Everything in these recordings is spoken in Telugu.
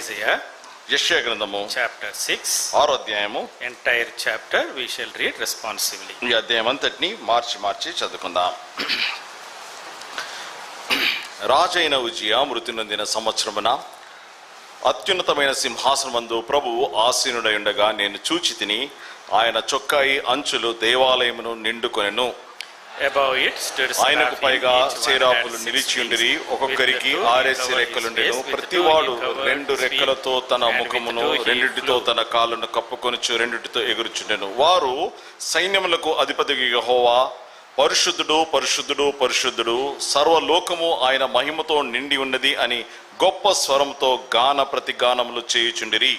Isaiah యెషయా గ్రంథము chapter 6, 6వ అధ్యాయము. entire chapter we shall read responsively. ఈ అధ్యాయం అంతటిని మార్చి చదువుకుందాం. రాజైన ఉజ్జియా మృతి నొందిన సంవత్సరమున అత్యున్నతమైన సింహాసనమందు ప్రభువు ఆసీనుడై ఉండగా నేను చూచి తిని, ఆయన చొక్కాయి అంచులు దేవాలయమును నిండుకొనెను. ఆయనకు పైగా సేరాపులు నిలిచియుండిరి, ఒక్కొక్కరికి 6 రెక్కలుండెను. ప్రతివాడు 2 రెక్కలతో తన ముఖమును, 2 తన కాళ్ళను కప్పుకొనుచు 2 ఎగురుచుండెను. వారు సైన్యములకు అధిపతికి యెహోవా పరిశుద్ధుడు పరిశుద్ధుడు పరిశుద్ధుడు, సర్వలోకము ఆయన మహిమతో నిండి ఉన్నది అని గొప్ప స్వరంతో గాన ప్రతిగానములు చేయుచుండిరి.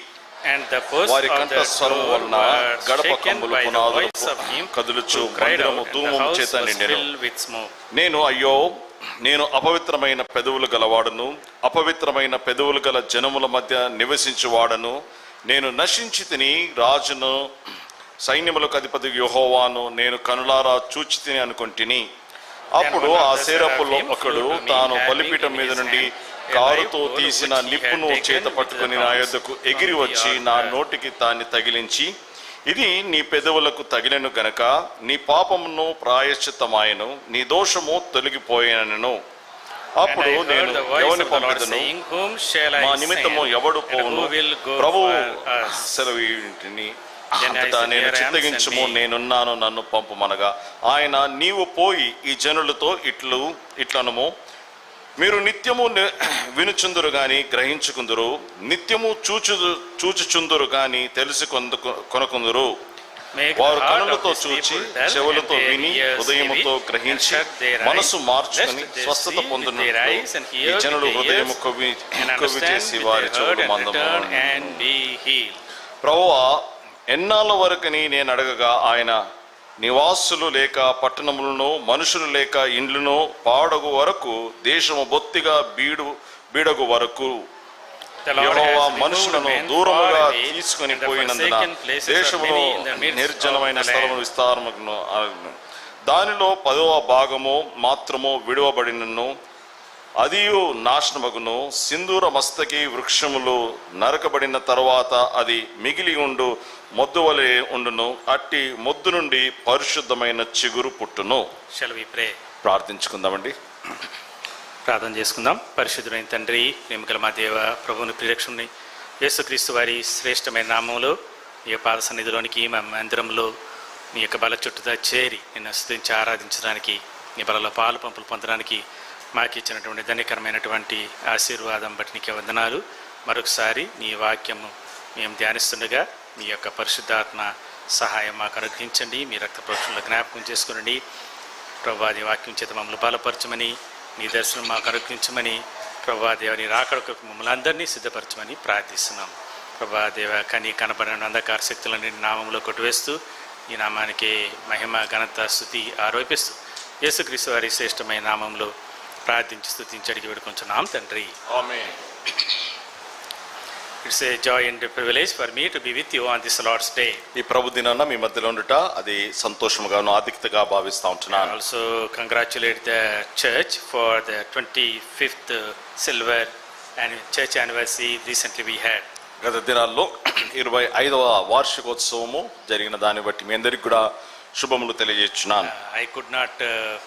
వారి కంఠస్వరము వలన గడప కంబులు పునాదులు కదులుచు మందిరము ధూమము చేత నిండెను. నేను అయ్యో, నేను అపవిత్రమైన పెదవులు గలవాడను, అపవిత్రమైన పెదవులు గల జనముల మధ్య నివసించువాడను. నేను నశించి తిని, రాజును సైన్యములకు అధిపతి యెహోవాను నేను కనులారా చూచి తిని అనుకొంటిని. అప్పుడు ఆ సేరపులో ఒకడు తాను బలిపీఠం మీద నుండి కారుతో తీసిన నిప్పును చేత పట్టుకుని నా యొద్దకు ఎగిరి వచ్చి నా నోటికి తాన్ని తగిలించి, ఇది నీ పెదవులకు తగిలెను గనక నీ పాపమును ప్రాయశ్చిత్తమాయెను, నీ దోషము తొలగిపోయాను. అప్పుడు నేను ఎవరిని పంపెదను, మా నిమిత్తము ఎవడు పోవును, ప్రభువు సెలవింటిని. అంతటా నేను చిత్తగించుము, నేనున్నాను, నన్ను పంపుమనగా ఆయన, నీవు పోయి ఈ జనులతో ఇట్లనుము, మీరు నిత్యము వినుచుందురు గాని గ్రహించుకుందురు, నిత్యము చూచుచుందురు గాని తెలిసి కొనుకుందురు. వారు కనులతో చూచి, చెవులతో విని, హృదయముతో గ్రహించి, మనసు మార్చుకుని స్వస్థత పొందును. ఈ జనులు హృదయము కొవ్వి చేసి వారి చెవులు మందము. ప్రభువా, ఎన్నాళ్ళ వరకని నేను అడగగా ఆయన, నివాసులు లేక పట్టణములను, మనుషులు లేక ఇండ్లను పాడగు వరకు, దేశము బొత్తిగా బీడగు వరకు, యెహోవా మనుషులను దూరముగా తీసుకొని పోయినందున దేశములో నిర్జనమైన స్థలము విస్తారమును, దానిలో 10వ భాగము మాత్రము విడువబడినను, అదియు నాశనమగును. సింధూర మస్తకి వృక్షములు నరకబడిన తర్వాత అది మిగిలి ఉండు మొద్దు వలె ఉండును, అట్టి మొద్దు నుండి పరిశుద్ధమైన చిగురు పుట్టును. Shall we pray? ప్రార్థించుకుందామండి. ప్రార్థన చేసుకుందాం. పరిశుద్ధుడైన తండ్రి, ప్రేమగల మా దేవ, ప్రభువుని ప్రియరక్షుని యేసుక్రీస్తు వారి శ్రేష్టమైన నామంలో మీ పాద సన్నిధిలోనికి, మా మందిరంలో మీ యొక్క బల చుట్టూతా చేరి నిన్ను స్తుతించి ఆరాధించడానికి, నీ బలలో పాలు పంపులు పొందడానికి మాకు ఇచ్చినటువంటి ధన్యకరమైనటువంటి ఆశీర్వాదం బట్టి నీకే వందనాలు. మరొకసారి నీ వాక్యము మేము ధ్యానిస్తుండగా మీ యొక్క పరిశుద్ధాత్మ సహాయం మాకు అనుగ్రహించండి. మీ రక్త ప్రోక్షణలో జ్ఞాపకం చేసుకునండి. ప్రభువా, నీ వాక్యం చేత మమ్మల్ని బలపరచమని, నీ దర్శనం మాకు అనుగ్రహించమని, ప్రభువా దేవ నీ రాకడకు మమ్మల్ని అందరినీ సిద్ధపరచమని ప్రార్థిస్తున్నాం. ప్రభువా దేవ, కనీ కనబడిన అంధకార శక్తులని నామంలో కొట్టివేస్తూ, ఈ నామానికి మహిమ ఘనత స్తుతి ఆరోపిస్తూ యేసుక్రీస్తు వారి శ్రేష్టమైన నామంలో ప్రార్థించి స్తుతించి అడిగి వేడుకుంటున్నాం తండ్రి. ఆమేన్. It's a joy and a privilege for me to be with you on this Lord's Day. ఈ ప్రభు దినాన మీ మధ్యలో ఉండుట అది సంతోషముగాను ఆధిక్యతగా భావిస్తూ ఉంటున్నాను. Also congratulate the church for the 25th silver and church anniversary recently we had. గత దినాల్లో 25వ వార్షికోత్సవము జరిగిన దాన్ని బట్టి మీ అందరికి కూడా శుభములు తెలియజేస్తున్నాను. I could not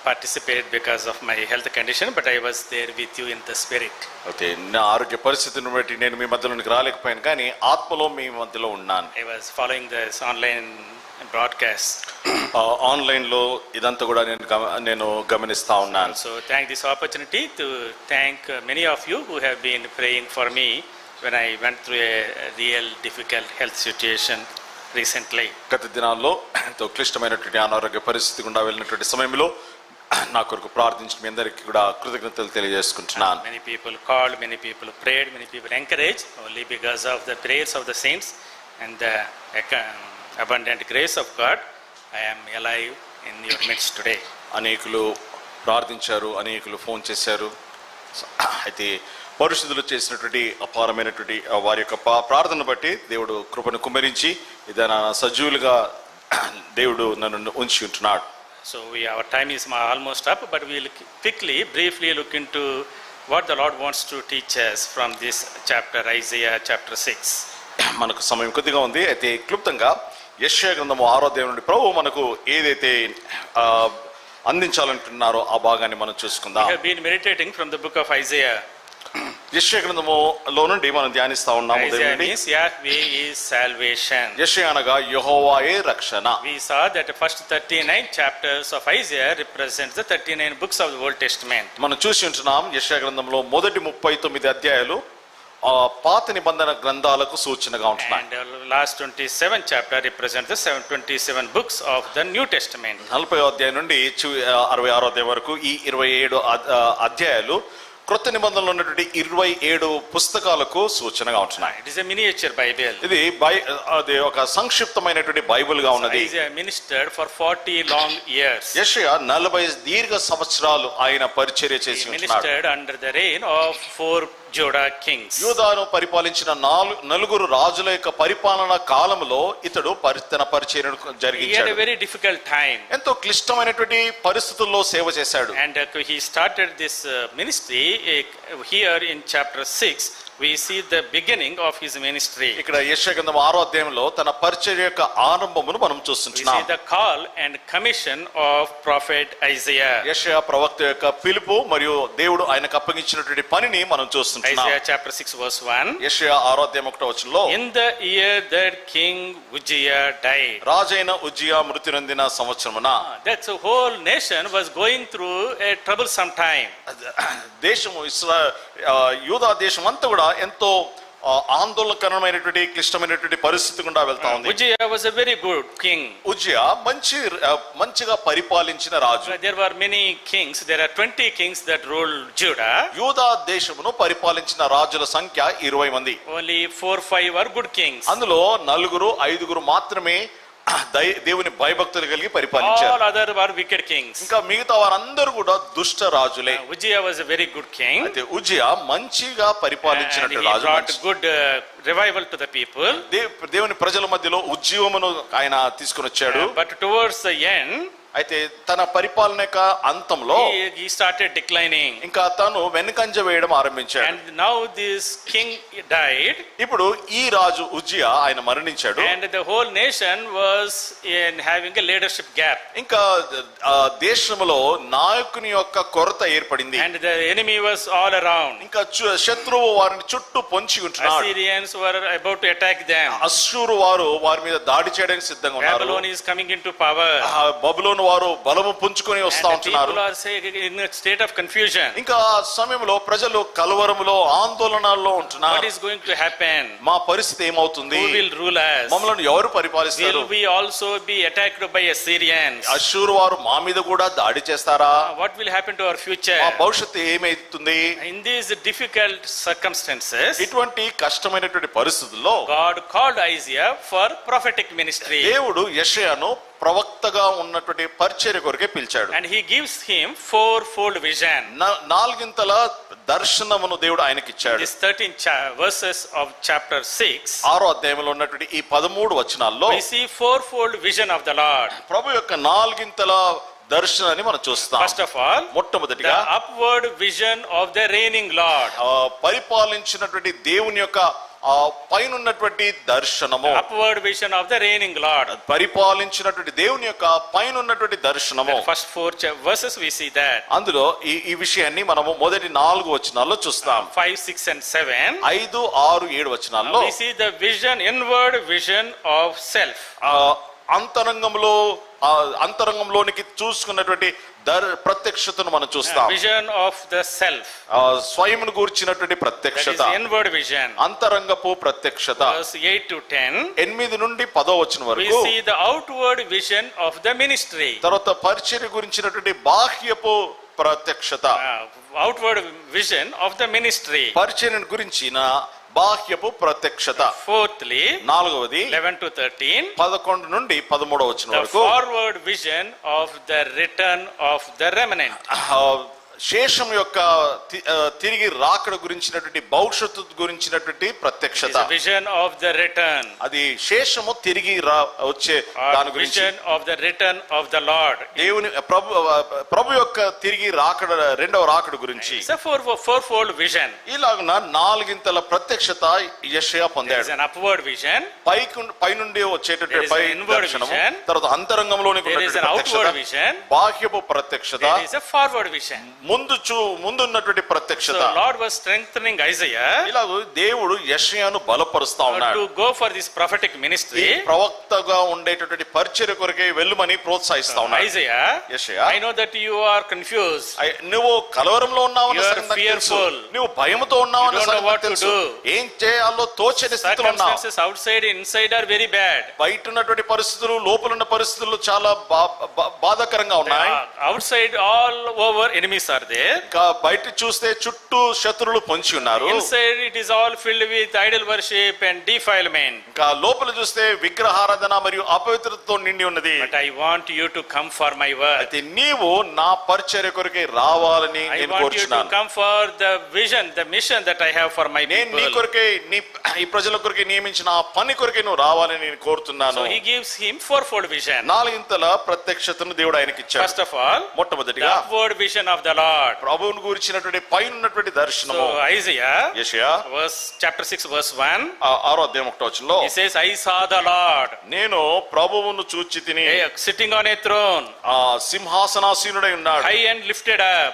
participate because of my health condition, but I was there with you in the spirit. Okay, నా ఆరోగ్య పరిస్థితిని బట్టి నేను మీ మధ్యలోనికి రాలేకపోయాను, కానీ ఆత్మలో మీ మధ్యలో ఉన్నాను. I was following this online broadcast. ఆన్లైన్లో ఇదంతా కూడా నేను గమనిస్తా ఉన్నాను. So thank this opportunity to thank many of you who have been praying for me when I went through a real difficult health situation recently. గత దినాల్లో ఎంతో క్లిష్టమైనటువంటి అనారోగ్య పరిస్థితి గుండా వెళ్ళినటువంటి సమయంలో నా కొరకు ప్రార్థించిన మీ అందరికీ కూడా కృతజ్ఞతలు తెలియజేసుకుంటున్నాను. Many people called, many people prayed, many people encouraged. Only because of the prayers of the saints and the abundant grace of God, I am alive in your midst today. అనేకులు ప్రార్థించారు, అనేకులు ఫోన్ చేశారు. అయితే పరిశుద్ధులు చేసినటువంటి అపారమైనటువంటి వారి యొక్క ప్రార్థన బట్టి దేవుడు కృపను కుమ్మరించి ఇదైనా సజీవులుగా దేవుడు నన్ను ఉంచి ఉంటున్నాడు. So our time is almost up, but we will quickly, briefly look into what the Lord wants to teach us from this chapter, Isaiah chapter 6. మనకు సమయం కొద్దిగా ఉంది. అయితే క్లుప్తంగా యెషయా గ్రంథము 6వ అధ్యాయం నుండి ప్రభు మనకు ఏదైతే అందించాలంటున్నారో ఆ భాగాన్ని మనం చూసుకుందాం. We have been meditating from the book of Isaiah. యెషయా గ్రంథములో నుండి మనం ధ్యానిస్తా ఉన్నాము. Isaiah means Yahweh is salvation. యెషయా అనగా యెహోవాయే రక్షణ. We saw that the first 39 chapters of Isaiah represents the 39 books of the Old Testament. మనం చూసి ఉంటున్నాం యెషయా గ్రంథంలో మొదటి 39 అధ్యాయాలు పాత నిబంధన గ్రంథాలకు సూచనగా ఉంటున్నాయి. And last 27 chapter represents the 27 books of the New Testament. 40వ అధ్యాయం నుండి 66వ అధ్యాయం వరకు ఈ 27 అధ్యాయాలు క్రొత్త నిబంధనలో ఉన్నటువంటి 27 పుస్తకాలకు సూచనగా ఉంటున్నాయి. It is a miniature Bible. ఇది ఒక సంక్షిప్తమైనటువంటి బైబిల్ గా ఉన్నది. Isaiah ministered for 40 long years. యెషయా 40 దీర్ఘ సంవత్సరాలు ఆయన పరిచర్య చేసి ఉన్నాడు. Ministered under the reign of 4 Judah kings. యూదాను పరిపాలించిన నలుగురు రాజుల యొక్క పరిపాలన కాలంలో ఇతడు తన పరిచర్యను జరిగించాడు. He had a very difficult time. ఎంతో క్లిష్టమైనటువంటి పరిస్థితుల్లో సేవ చేశాడు. And he started this ministry here in chapter 6. We see the beginning of his ministry. ఇక్కడ యెషయా గ్రంథం 6వ అధ్యాయంలో తన పరిచర్య యొక్క ఆరంభమును మనం చూస్తున్నాం. We see the call and commission of prophet Isaiah. యెషయా ప్రవక్త యొక్క పిలుపు మరియు దేవుడు ఆయనకు అప్పగించినటువంటి పనిని మనం చూస్తున్నాం. Isaiah chapter 6 verse 1. యెషయా 6వ అధ్యాయం 1వ వచనంలో In the year that King Uzziah died. రాజైన ఉజ్జియా మృతి నొందిన సంవత్సరమున. That's a whole nation was going through a troublesome time. దేశము యూదా దేశం అంతా కూడా ఎంతో ఆందోళనకరమైనటువంటి క్లిష్టమైనటువంటి పరిస్థితి గుండా వెళ్తా ఉంది. Uzziah was a very good king. Uzziah మంచిగా పరిపాలించిన రాజు. There were many kings. There are 20 kings that ruled Judah. యూదా దేశమును పరిపాలించిన రాజుల సంఖ్య 20 మంది. Only 4-5 were good kings. అందులో 4-5 మాత్రమే దేవుని భయభక్తులు కలిగి పరిపాలించారు. All other were wicked kings. ఇంకా మిగతా వారందరూ కూడా దుష్ట రాజులే. Uzziah was a very good king. అయితే ఉజ్జియా మంచిగా పరిపాలించినట్టు రాజు. He brought good revival to the people. దేవుని ప్రజల మధ్యలో ఉజ్జీవమును ఆయన తీసుకొని వచ్చాడు. But towards the end, అయితే తన పరిపాలన యొక్క అంతంలో he started declining. ఇంకా తను వెనుకంజ వేయడం ఆరంభించాడు. And now this king died. ఇప్పుడు ఈ రాజు ఉజ్జియా ఆయన మరణించాడు. And the whole nation was in having a leadership gap. ఇంకా దేశంలో నాయకుని యొక్క కొరత ఏర్పడింది. And the enemy was all around. ఇంకా శత్రువు వారిని చుట్టూ పొంచి ఉంటున్నాడు. Assyrians were about to attack them. అశ్షూరు వారు వారి మీద దాడి చేయడానికి సిద్ధంగా ఉన్నారు. Babylon is coming into power. బబులోను వారు బలము పుంజుకొని వస్తా ఉంటున్నారు. In a state of confusion. ఇంకా ఆ సమయంలో ప్రజలు కలవరములో ఆందోళనలో ఉంటున్నారు. What is going to happen? మా పరిస్థితి ఏమవుతుంది? Who will rule us? మమ్మల్ని ఎవరు పరిపాలిస్తారు? Will we also be attacked by Assyrians? అశ్షూరు వారు మా మీద కూడా దాడి చేస్తారా? What will happen to our future? మా భవిష్యత్తు ఏమైతుంది? In these difficult circumstances, ఇటువంటి కష్టమైనటువంటి పరిస్థితుల్లో God called Isaiah for prophetic ministry. దేవుడు యెషయాను ప్రవక్తగా ఉన్నటువంటి పరిచర్య కొరకే పిలిచాడు. And he gives him fourfold vision. 4 దర్శనమును దేవుడు ఆయనకి ఇచ్చాడు. These 13 verses of chapter 6, 6వ అధ్యాయంలో ఉన్నటువంటి ఈ 13 వచనాల్లో we see fourfold vision of the Lord. ప్రభు యొక్క 4 దర్శనాన్ని మనం చూస్తాం. First of all, మొట్టమొదటిగా the upward vision of the reigning Lord. పరిపాలించినటువంటి దేవుని యొక్క పైనున్నటువంటి దర్శనము. Upward vision of the reigning Lord. పరిపాలించినటువంటి దేవుని యొక్క పైనున్నటువంటి దర్శనము. First 4 verses we see that. అందులో ఈ విషయాన్ని మనము మొదటి 4 వచనాల్లో చూస్తాం. 5, 6 and 7. 5, 6, 7 వచనాల్లో we see the vision, inward vision of self. అంతరంగంలోనికి చూసుకున్నటువంటి ప్రత్యక్షతను మనం చూస్తాం. Vision of the self. స్వయమును గూర్చినటువంటి ప్రత్యక్షత. That is inward vision. అంతరంగపు ప్రత్యక్షత. Verse 8 to 10. 8 నుండి 10వ వచనం We వరకు see the outward vision of the ministry. తర్వాత పరిచర్య గురించినటువంటి బాహ్యపు ప్రత్యక్షత. Outward vision of the ministry. పరిచర్య గురించిన బాహ్యపు ప్రత్యక్షత. Fourthly, 4వది 11 to 13. 11 నుండి 13వ వచనం The వరకు forward vision of the return of the remnant. శేషం యొక్క తిరిగి రాకడ గురించినటువంటి భవిష్యత్తు గురించినటువంటి It ప్రత్యక్షత. is a vision of the return. అది శేషము తిరిగి వచ్చే Or దాని గురించి. vision of the return of the Lord. దేవుని ప్రభు యొక్క తిరిగి రాకడ రెండవ రాకడ గురించి. It's a fourfold vision. ఇలాగున నాలుగింతల ప్రత్యక్షత యెషయా There పొందాడు. is an upward vision. పైనుండి There వచ్చేటటువంటి is పై an inward దర్శనము, vision. తర్వాత అంతరంగంలోనికి There is an ఉన్నటువంటి outward ప్రత్యక్షత, vision. బాహ్యపు ప్రత్యక్షత, There is a forward vision. ముందున్నటువంటి So ప్రత్యక్షత. Lord was strengthening Isaiah ఇలాగ దేవుడు యెషయాను బలపరుస్తా ఉన్నాడు. to go for this prophetic ఈ ministry. ప్రవక్తగా ఉండేటటువంటి పరిచర్య కొరకే వెళ్ళమని ప్రోత్సహిస్తా ఉన్నాడు. Isaiah, యెషయా, I know that you are confused. నువ్వు కలవరంలో ఉన్నావన్న You are సంగతి నాకు తెలుసు. fearful. నువ్వు భయముతో ఉన్నావన్న You don't know సంగతి what నాకు to తెలుసు. do. ఏం చేయాలో తోచని స్థితిలో ఉన్నావు. Circumstances outside, inside are very bad. బయట ఉన్నటువంటి పరిస్థితులు లోపల ఉన్న పరిస్థితులు చాలా బాధాకరంగా ఉన్నాయి. Outside all over enemies are there. ఇంకా బయట చూస్తే చుట్టూ శత్రువులు పొంచి ఉన్నారు. Inside it is all filled with idol worship and defilement. ఇంకా లోపల చూస్తే విగ్రహారాధన మరియు అపవిత్రతతో నిండి ఉన్నది. But I want you to come for my word. అయితే నీవు నా పరిచర్య కొరకే రావాలని I నేను want you to కోరుచున్నాను. come for the vision, the mission that I have for my నేను నీ people. కొరకే ఈ ప్రజల కొరకే నియమించిన ఆ పని కొరకే నువ్వు రావాలని నేను కోరుతున్నాను. So he gives him fourfold vision. నాలుగింతల ప్రత్యక్షతను దేవుడు ఆయనకి ఇచ్చాడు. First of all, the మొట్టమొదటిగా upward vision of the Lord. ప్రభువును గురించినటువంటి పైన ఉన్నటువంటి దర్శనము. So Isaiah, యెషయా chapter 6 verse 1, 6వ అధ్యాయం 1వ వచనంలో he says, I saw the Lord నేను ప్రభువును చూచి తిని sitting on a throne, ఆ సింహాసనాసీనుడై ఉన్నాడు. high and lifted up,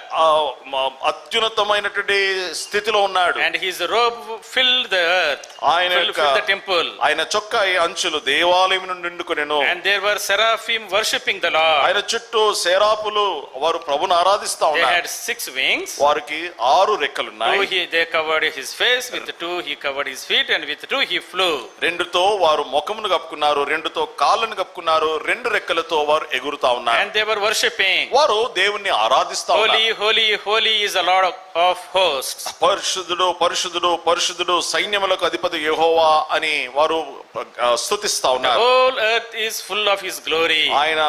అత్యున్నతమైనటువంటి స్థితిలో ఉన్నాడు. and his robe filled the earth, ఆయన filled the temple. ఆయన చొక్కా అంచులు దేవాలయం నుండి నిండుకొనెను. And there were seraphim worshipping the Lord. ఆయన చుట్టూ సేరాపులు వారు ప్రభుని ఆరాధిస్తా They ఉన్నారు. had 6 wings. వారికి 6 రెక్కలున్నాయి. They covered his face, with 2 he covered his feet, and with 2 he flew. 2తో వారు ముఖమును కప్పుకున్నారు, 2తో కాళ్ళను కప్పుకున్నారు, 2 రెక్కలతో వారు ఎగురుతా ఉన్నారు. And they were worshipping. వారు దేవుణ్ణి ఆరాధిస్తా ఉన్నారు. Holy, holy, holy is the Lord of hosts. పరిశుద్ధుడు పరిశుద్ధుడు పరిశుద్ధుడు సైన్యములకు అధిపతి యెహోవా అని వారు స్తుతిస్తా The ఉన్నారు. whole earth is full of his glory. ఆయన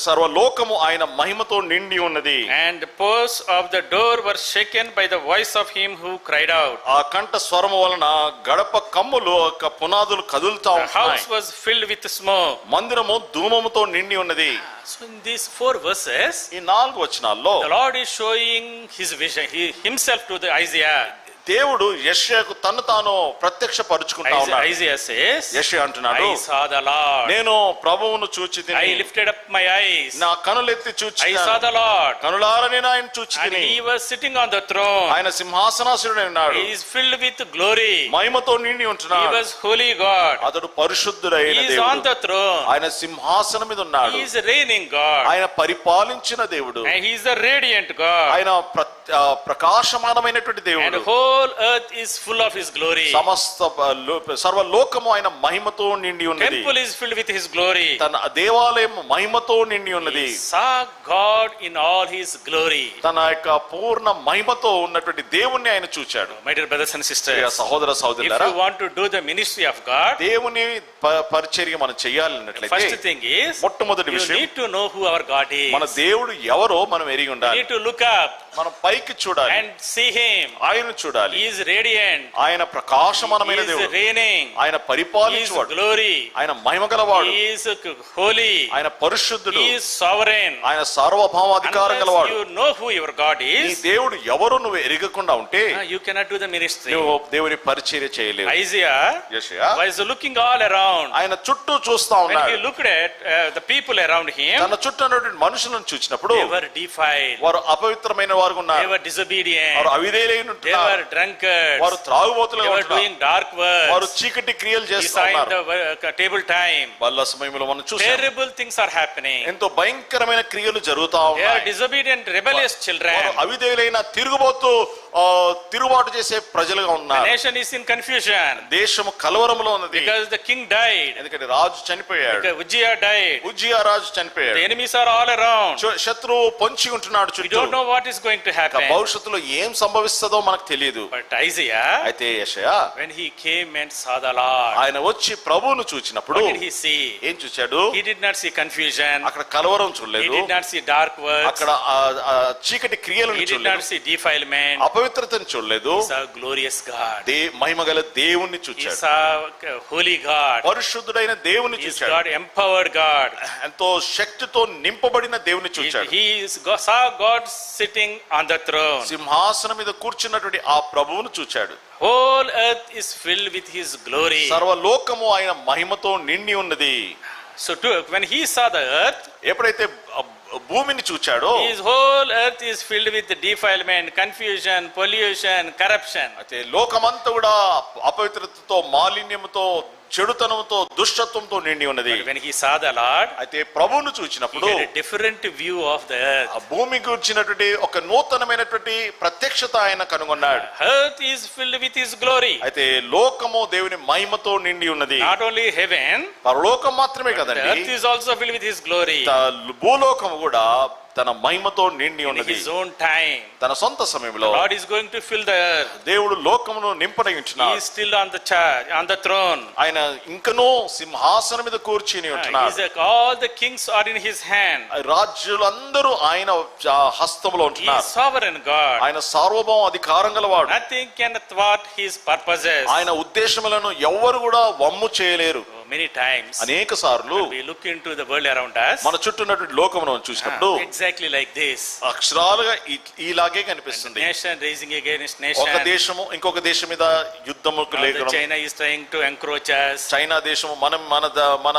సర్వలోకము ఆయన మహిమతో నిండి ఉన్నది. And the posts of the door were shaken by the voice of him who cried out. ఆ కంఠ స్వరము వలన గడప కమ్ములు పునాదులు కదులుతా The ఉన్నాయి. house was filled with smoke. మందిరము ధూమముతో నిండి ఉన్నది. So in these 4 verses, ఈ 4 వచనాల్లో the Lord is showing his vision, himself to the Isaiah. దేవుడు యెషయాకు తను తాను ప్రత్యక్షపరుచుకుంటా ఉన్నాడు. Isaiah says, యెషయా అంటున్నాడు, I saw the Lord. నేను ప్రభువును చూచి తిని I lifted up my eyes. నా కనులెత్తి చూచి I saw the Lord. కనులారా నేను ఆయన చూచి And తిని he was sitting on the throne. ఆయన సింహాసనాసనుడై ఉన్నాడు. He is filled with glory. మహిమతో నిండి He ఉంటున్నాడు. was holy God. అతడు పరిశుద్ధుడైన He is on దేవుడు. the throne. ఆయన సింహాసనం మీద ఉన్నాడు. He is reigning God. ఆయన పరిపాలించిన దేవుడు. And he is the radiant God. ఆయన ప్రకాశమానమైనటువంటి And దేవుడు. the whole earth is full of his glory. సమస్త సర్వలోకము ఆయన మహిమతో నిండి ఉన్నది. Temple is filled with his glory. తన దేవాలయం మహిమతో నిండి ఉన్నది. He saw God in all his glory. తన యొక్క పూర్ణ మహిమతో ఉన్నటువంటి దేవుణ్ణి ఆయన చూచాడు. My dear brothers and sisters, సహోదర if సహోదరులారా, you want to do the ministry of God, దేవుని పరిచర్య మనం చేయాలన్నట్లయితే first thing is, మొట్టమొదటి you విషయం need to know who our God is. మన దేవుడు ఎవరో మనం ఎరిగి You ఉండాలి. need to look up మనం పైకి చూడాలి, and see him. ఆయన చూడాలి. He is radiant. ఆయన He ప్రకాశమానమైన is దేవుడు, reigning. ఆయన He is పరిపాలించువాడు, glory. ఆయన మహిమ గలవాడు, He is holy. ఆయన పరిశుద్ధుడు, He is sovereign. ఆయన సార్వభౌమాధికారం Unless గలవాడు. you know who your God నీ is, దేవుడు ఎవరో నువ్వు ఎరగకుండా ఉంటే you cannot do the ministry. నువ్వు దేవుని పరిచర్య చేయలేవు. Isaiah యెషయా was looking all around. ఆయన చుట్టూ చూస్తా When he ఉన్నాడు. looked at the people around him, తన చుట్టూ ఉన్నటువంటి మనుషులను చూసినప్పుడు they were defiled. వారు అపవిత్రమైన వారు They ఉన్నారు, were disobedient. వారు అవిధేయులై They ఉంటున్నారు, were drunkards. వారు త్రాగుబోతులుగా They were ఉంటున్నారు, doing dark వారు works. చీకటి క్రియలు చేస్తూ Beside ఉన్నారు. the table time, బల్ల సమయంలో మనం చూసాం terrible things are happening. ఎంతో భయంకరమైన క్రియలు జరుగుతా They are ఉన్నాయి. disobedient, rebellious children. వారు అవిధేయులైన తిరుగుబోతూ తిరుగుబాటు చేసే ప్రజలుగా The ఉన్నారు. nation is in confusion దేశము కలవరంలో ఉన్నది, because the king died. ఎందుకంటే రాజు చనిపోయాడు, Because Uzziah died. Uzziah Raju The చనిపోయాడు, enemies are all around. శత్రువు పొంచి ఉంటున్నాడు We చుట్టూ. don't know what is going going to happen. భవిష్యత్తులో ఏం సంభవిస్తుందో మనకు తెలియదు. But Isaiah, అయితే యెషయా when he came and saw the Lord, ఆయన వచ్చి ప్రభువును చూచినప్పుడు what did he see? ఏం చూచాడు? He did not see confusion. అక్కడ కలవరం He చూడలేదు. did not see dark works. అక్కడ చీకటి క్రియలను He did not చూడలేదు. see defilement. అపవిత్రతను చూడలేదు. He saw glorious God. మహిమగల దేవుణ్ణి He చూచాడు. saw holy God. పరిశుద్ధుడైన దేవుని He చూచాడు. God empowered God. ఎంతో శక్తితో నింపబడిన దేవుని చూచాడు. He saw God sitting on the throne. సింహాసనం మీద కూర్చున్నటువంటి ఆ ప్రభువును చూచాడు. Whole earth is filled with his glory. సర్వలోకము ఆయన మహిమతో నిండి ఉన్నది. So when he saw the earth, ఎప్పుడైతే భూమిని చూచాడో his whole earth is filled with defilement, confusion, pollution, corruption. అయితే లోకమంతా కూడా అపవిత్రతతో, మాలిన్యముతో, చెడుతనంతో, దుష్టత్వంతో నిండి ఉన్నది. When he saw the Lord, అయితే ప్రభువును he చూచినప్పుడు had a different view of the earth. ఆ భూమి గురించినటువంటి ఒక నూతనమైనటువంటి ప్రత్యక్షత ఆయన కనుగొన్నాడు. Earth is filled with his glory. అయితే లోకము దేవుని మహిమతో నిండి ఉన్నది. Not only heaven, పరలోకం మాత్రమే the కదండి, earth is also filled with his glory. భూలోకము కూడా తన మహిమతో నిండి In ఉన్నది. his own time, తన సొంత సమయంలో God is going to fill the earth. దేవుడు లోకమును He నింపడగించున్నాడు. is still on the charge, on the throne. ఆయన ఇంకనూ సింహాసనం మీద కూర్చుని ఉంటున్నాడు. All the kings are in his hand. రాజ్యులందరూ ఆయన హస్తములో He is ఉంటున్నారు. sovereign God. ఆయన సార్వభౌమ అధికారం గలవాడు. Nothing can thwart his purposes. ఆయన ఉద్దేశములను ఎవ్వరు కూడా వమ్ము చేయలేరు. Many times అనేక సార్లు we look into the world around us, మన చుట్టూ ఉన్నటువంటి లోకమును చూసినప్పుడు exactly like this. అక్షరాలుగా ఇలాగే కనిపిస్తుంది. Nation raising against ఒక nation. దేశము ఇంకొక దేశం మీద యుద్ధముకు లేకడం. China is trying to encroach us. China దేశము మన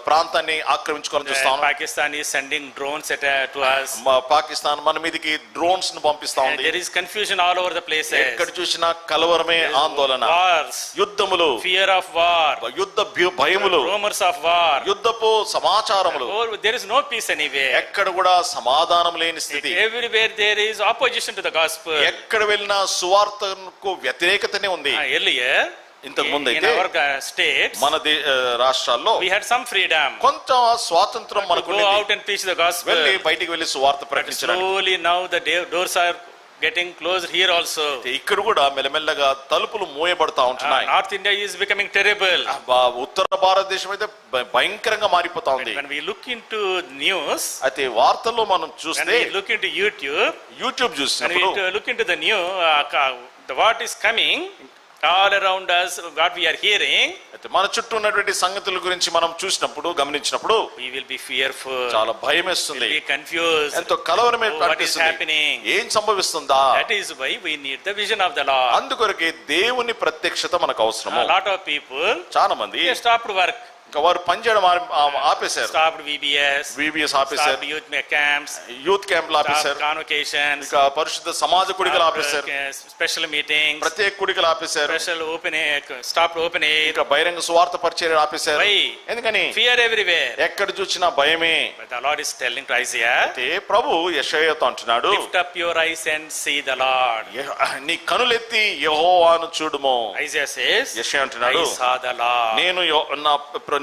ప్రాంతాన్ని ఆక్రమించుకోవాలని చూస్తాం. Pakistan is sending drones to us. Pakistan మన మీదకి డ్రోన్స్ ను పంపిస్తా And ఉంది. there is confusion all over the places. ఎక్కడ చూసినా కలవరమే, ఆందోళన, Wars, యుద్ధములు, fear of war, యుద్ధ భయములు, rumors of war. యుద్ధపు సమాచారములు. There is no peace anywhere. ఎక్కడ కూడా సమాధానం లేని స్థితి. Everywhere there is opposition to the gospel. ఎక్కడ వెళ్ళినా సువార్తకు వ్యతిరేకతనే ఉంది. Earlier, ఇంతకు ముందు in అయితే our states, మన రాష్ట్రాల్లో we had some freedom కొంత స్వాతంత్రం to మనకు go out and preach the gospel. వెళ్ళి బయటికి వెళ్ళి సువార్త But ప్రకటించడానికి. slowly now the doors are getting closed here also. ఇక్కడ కూడా మెల్లమెల్లగా తలుపులు మూయబడతా ఉంటున్నాయి. North India is becoming terrible. ఉత్తర భారతదేశం అయితే భయంకరంగా మారిపోతా ఉంది. When we look into news, అయితే వార్తల్లో మనం when చూస్తే, we look into YouTube, YouTube when చూసినప్పుడు we look into the new, what is coming all around us, what we are hearing, అయితే మన చుట్టూ ఉన్నటువంటి సంగతుల గురించి మనం చూసినప్పుడు, గమనించినప్పుడు we will be fearful, చాలా భయం వేస్తుంది. be confused. ఎంతో కలవరమే What is అనిపిస్తుంది. happening? ఏం సంభవిస్తుందా? That is why we need the vision of the Lord. అందుకొరకే దేవుని ప్రత్యక్షత మనకు అవసరము. A lot of people, చాలా మంది they stopped work, ఇంకా వారు పనిచేయడం ఆపేశారు. stopped VBS, విబిఎస్ ఆపేశారు, stopped youth camps, యూత్ క్యాంపులు stopped ఆపేశారు, convocations, ఇంకా పరిశుద్ధ సమాజ కుడికలు ఆపేశారు, special meetings, ప్రత్యేక కుడికలు ఆపేశారు, special open air, stopped open air. ఇంకా బహిరంగ సువార్త పరిచర్యలు ఆపేశారు. Why? ఎందుకని? Fear everywhere. ఎక్కడ చూసినా భయమే. But the Lord is telling to Isaiah, అయితే ప్రభు యెషయాతో అంటున్నాడు, lift up your eyes and see the Lord. నీ కనులెత్తి యెహోవాను చూడుము. Isaiah says, యెషయా అంటున్నాడు, I saw the Lord.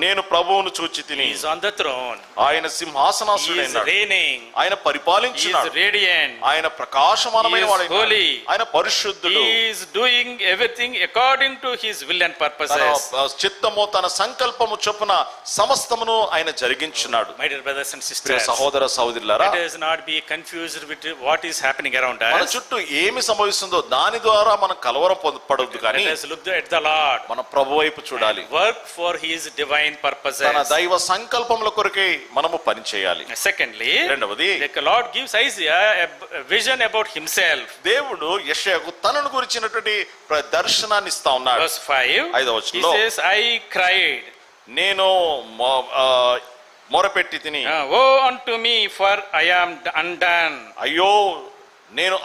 నేను ప్రభువును చూచి తిని. He is on the throne. ఆయన He is సింహాసనాసీనుడైనాడు. reigning. ఆయన He పరిపాలించున్నాడు. is radiant. ఆయన ప్రకాశమానమైన He is వాడైనాడు. holy. ఆయన పరిశుద్ధుడు. He is doing everything according to his will and తన purposes. చిత్తము, తన సంకల్పము చొప్పున సమస్తమును ఆయన జరిగించున్నాడు. My dear brothers and Priya sisters, సహోదర సహోదరులారా, let us not be confused with what is happening around మన us. చుట్టూ ఏమి సంభవిస్తుందో దాని ద్వారా మనం కలవరం పడొద్దు, కానీ Let us look at the Lord. మన ప్రభు వైపు చూడాలి. Work for his divine purposes. తన దైవ సంకల్పముల కొరకే మనము పని చేయాలి. Secondly, రెండవది, the Lord gives Isaiah a vision about himself. దేవుడు యెషయాకు తనను గురించినటువంటి దర్శనాన్ని ఇస్తా ఉన్నాడు. Verse 5, 5వ he వచనంలో, says, I cried, నేను మొరపెట్టి తిని, woe unto me, for I am undone. అయ్యో నేను